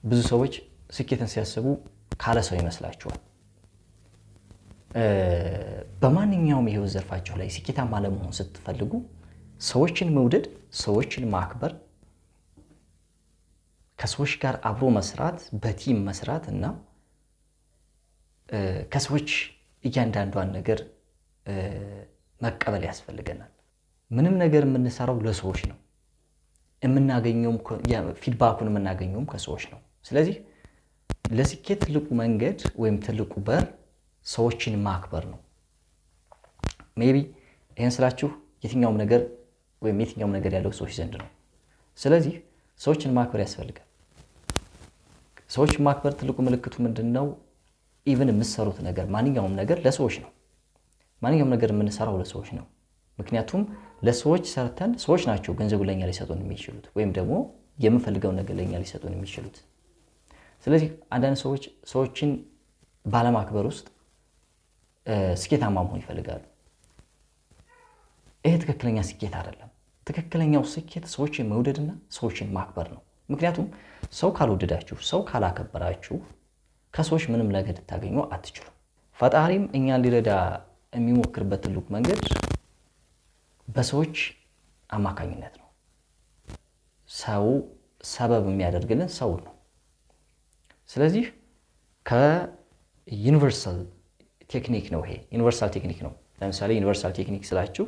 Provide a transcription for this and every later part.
ብዙ ሰዎች ስኬትን ሲያስቡ ካለ ሰው ይመስላቸዋል። በማንኛውም የህይወት ዘርፋችሁ ላይ ስኬታማ ለመሆን ስትፈልጉ ሰዎችን መውደድ፣ ሰዎችን ማክበር፣ ከሰዎች ጋር አብሮ መስራት፣ በቲም መስራት እና ከሰዎች እያንዳንዷን ነገር መቀበል ያስፈልገናል። ምንም ነገር የምንሰራው ለሰዎች ነው። የምናገኘውም ፊድባኩን የምናገኘውም ከሰዎች ነው። ስለዚህ ለስኬት ትልቁ መንገድ ወይም ትልቁ በር ሰዎችን ማክበር ነው። ሜቢ ይህን ስላችሁ የትኛውም ነገር ያለው ሰዎች ዘንድ ነው። ስለዚህ ሰዎችን ማክበር ያስፈልጋል። ሰዎችን ማክበር ትልቁ ምልክቱ ምንድን ነው? ኢቭን የምትሰሩት ነገር ማንኛውም ነገር ለሰዎች ነው። ማንኛውም ነገር የምንሰራው ለሰዎች ነው። ምክንያቱም ለሰዎች ሰርተን ሰዎች ናቸው ገንዘቡ ለኛ ሊሰጡን የሚችሉት ወይም ደግሞ የምንፈልገውን ነገር ለኛ ሊሰጡን የሚችሉት። ስለዚህ አንዳንድ ሰዎች ሰዎችን ባለማክበር ውስጥ ስኬታማ መሆን ይፈልጋሉ። ይሄ ትክክለኛ ስኬት አይደለም። ትክክለኛው ስኬት ሰዎችን መውደድና ሰዎችን ማክበር ነው። ምክንያቱም ሰው ካልወደዳችሁ፣ ሰው ካላከበራችሁ ከሰዎች ምንም ነገር ልታገኙ አትችሉም። ፈጣሪም እኛን ሊረዳ የሚሞክርበት ትልቁ መንገድ በሰዎች አማካኝነት ነው። ሰው ሰበብ የሚያደርግልን ሰው ነው። ስለዚህ ከዩኒቨርሳል ቴክኒክ ነው። ይሄ ዩኒቨርሳል ቴክኒክ ነው። ለምሳሌ ዩኒቨርሳል ቴክኒክ ስላችሁ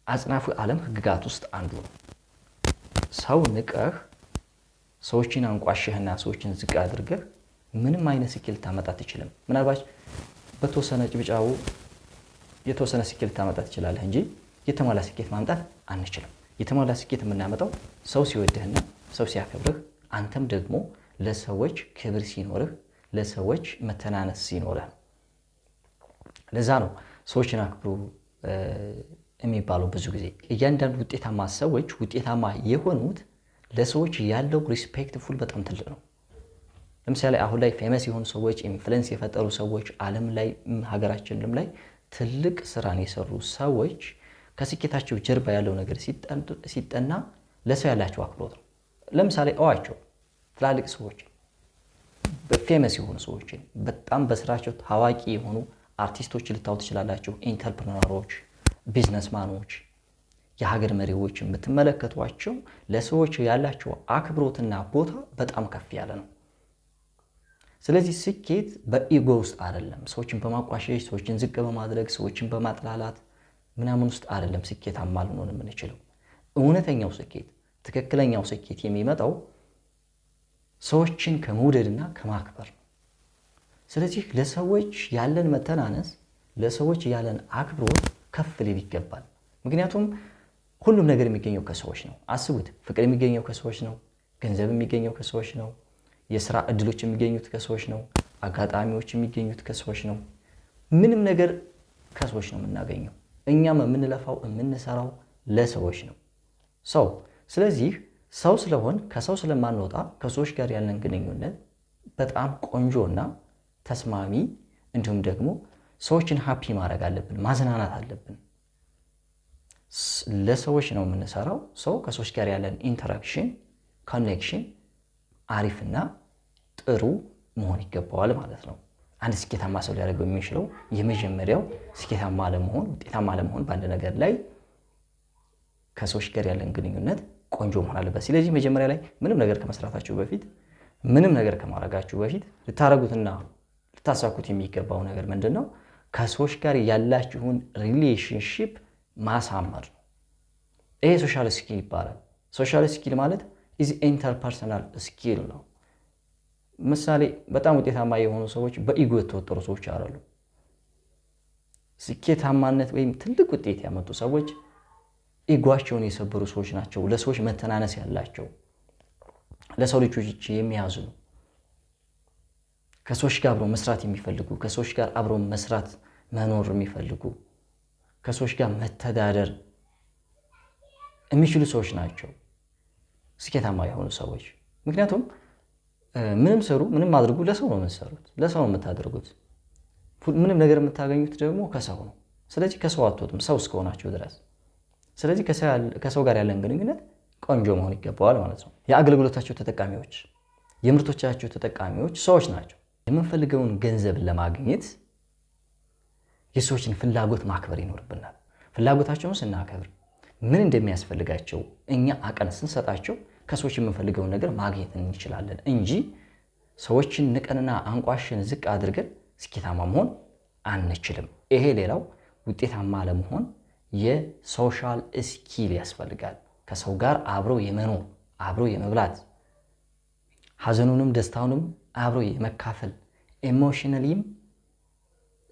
አጽናፉ ዓለም ህግጋት ውስጥ አንዱ ነው። ሰው ንቀህ ሰዎችን አንቋሽህና ሰዎችን ዝቅ አድርገህ ምንም አይነት ስኬት ልታመጣ አትችልም። ምናልባት በተወሰነ ጭብጫው የተወሰነ ስኬት ልታመጣ ትችላለህ እንጂ የተሟላ ስኬት ማምጣት አንችልም። የተሟላ ስኬት የምናመጣው ሰው ሲወድህና ሰው ሲያከብርህ፣ አንተም ደግሞ ለሰዎች ክብር ሲኖርህ፣ ለሰዎች መተናነስ ሲኖርህ። ለዛ ነው ሰዎችን አክብሩ የሚባለው። ብዙ ጊዜ እያንዳንዱ ውጤታማ ሰዎች ውጤታማ የሆኑት ለሰዎች ያለው ሪስፔክትፉል በጣም ትልቅ ነው። ለምሳሌ አሁን ላይ ፌመስ የሆኑ ሰዎች፣ ኢንፍሉዌንስ የፈጠሩ ሰዎች፣ ዓለም ላይ ሀገራችንም ላይ ትልቅ ስራን የሰሩ ሰዎች ከስኬታቸው ጀርባ ያለው ነገር ሲጠና ለሰው ያላቸው አክብሮት ነው። ለምሳሌ እዋቸው ትላልቅ ሰዎች፣ ፌመስ የሆኑ ሰዎችን፣ በጣም በስራቸው ታዋቂ የሆኑ አርቲስቶች ልታዩ ትችላላችሁ። ኢንተርፕረነሮች፣ ቢዝነስማኖች፣ የሀገር መሪዎችን ብትመለከቷቸው ለሰዎች ያላቸው አክብሮትና ቦታ በጣም ከፍ ያለ ነው። ስለዚህ ስኬት በኢጎ ውስጥ አይደለም። ሰዎችን በማቋሸሽ፣ ሰዎችን ዝቅ በማድረግ፣ ሰዎችን በማጥላላት ምናምን ውስጥ አይደለም ስኬታማ ልንሆን የምንችለው። እውነተኛው ስኬት፣ ትክክለኛው ስኬት የሚመጣው ሰዎችን ከመውደድና ከማክበር ነው። ስለዚህ ለሰዎች ያለን መተናነስ፣ ለሰዎች ያለን አክብሮት ከፍ ሊል ይገባል። ምክንያቱም ሁሉም ነገር የሚገኘው ከሰዎች ነው። አስቡት፣ ፍቅር የሚገኘው ከሰዎች ነው። ገንዘብ የሚገኘው ከሰዎች ነው። የስራ እድሎች የሚገኙት ከሰዎች ነው። አጋጣሚዎች የሚገኙት ከሰዎች ነው። ምንም ነገር ከሰዎች ነው የምናገኘው። እኛም የምንለፋው የምንሰራው ለሰዎች ነው። ስለዚህ ሰው ስለሆን ከሰው ስለማንወጣ ከሰዎች ጋር ያለን ግንኙነት በጣም ቆንጆና ተስማሚ እንዲሁም ደግሞ ሰዎችን ሃፒ ማድረግ አለብን፣ ማዝናናት አለብን። ለሰዎች ነው የምንሰራው። ሰው ከሰዎች ጋር ያለን ኢንተራክሽን ኮኔክሽን አሪፍና ጥሩ መሆን ይገባዋል ማለት ነው። አንድ ስኬታማ ሰው ሊያደርገው የሚችለው የመጀመሪያው ስኬታማ ለመሆን ውጤታማ ለመሆን በአንድ ነገር ላይ ከሰዎች ጋር ያለን ግንኙነት ቆንጆ መሆን አለበት። ስለዚህ መጀመሪያ ላይ ምንም ነገር ከመስራታችሁ በፊት ምንም ነገር ከማድረጋችሁ በፊት ልታረጉትና ልታሳኩት የሚገባው ነገር ምንድን ነው? ከሰዎች ጋር ያላችሁን ሪሌሽንሺፕ ማሳመር ነው። ይሄ ሶሻል ስኪል ይባላል። ሶሻል ስኪል ማለት ኢንተርፐርሰናል ስኪል ነው። ምሳሌ በጣም ውጤታማ የሆኑ ሰዎች በኢጎ የተወጠሩ ሰዎች አይደሉ። ስኬታማነት ወይም ትልቅ ውጤት ያመጡ ሰዎች ኢጓቸውን የሰበሩ ሰዎች ናቸው። ለሰዎች መተናነስ ያላቸው፣ ለሰው ልጆች የሚያዝኑ፣ ከሰዎች ጋር አብሮ መስራት የሚፈልጉ፣ ከሰዎች ጋር አብሮ መስራት መኖር የሚፈልጉ፣ ከሰዎች ጋር መተዳደር የሚችሉ ሰዎች ናቸው ስኬታማ የሆኑ ሰዎች። ምክንያቱም ምንም ሰሩ ምንም አድርጉ ለሰው ነው የምትሰሩት፣ ለሰው ነው የምታደርጉት። ምንም ነገር የምታገኙት ደግሞ ከሰው ነው። ስለዚህ ከሰው አትወጡም ሰው እስከሆናችሁ ድረስ። ስለዚህ ከሰው ጋር ያለን ግንኙነት ቆንጆ መሆን ይገባዋል ማለት ነው። የአገልግሎታቸው ተጠቃሚዎች የምርቶቻቸው ተጠቃሚዎች ሰዎች ናቸው። የምንፈልገውን ገንዘብ ለማግኘት የሰዎችን ፍላጎት ማክበር ይኖርብናል። ፍላጎታቸውን ስናከብር ምን እንደሚያስፈልጋቸው እኛ አቀን ስንሰጣቸው ከሰዎች የምንፈልገውን ነገር ማግኘት እንችላለን እንጂ ሰዎችን ንቀንና አንቋሽን ዝቅ አድርገን ስኬታማ መሆን አንችልም። ይሄ ሌላው ውጤታማ ለመሆን የሶሻል ስኪል ያስፈልጋል። ከሰው ጋር አብሮ የመኖር አብሮ የመብላት ሐዘኑንም ደስታውንም አብሮ የመካፈል ኢሞሽናሊም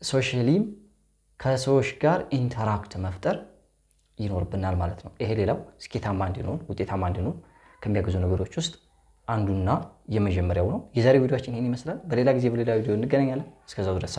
ሶሻሊም ከሰዎች ጋር ኢንተራክት መፍጠር ይኖርብናል ማለት ነው። ይሄ ሌላው ስኬታማ እንድንሆን ውጤታማ እንድንሆን ከሚያግዙ ነገሮች ውስጥ አንዱና የመጀመሪያው ነው። የዛሬው ቪዲዮአችን ይሄን ይመስላል። በሌላ ጊዜ በሌላ ቪዲዮ እንገናኛለን። እስከዛው ድረስ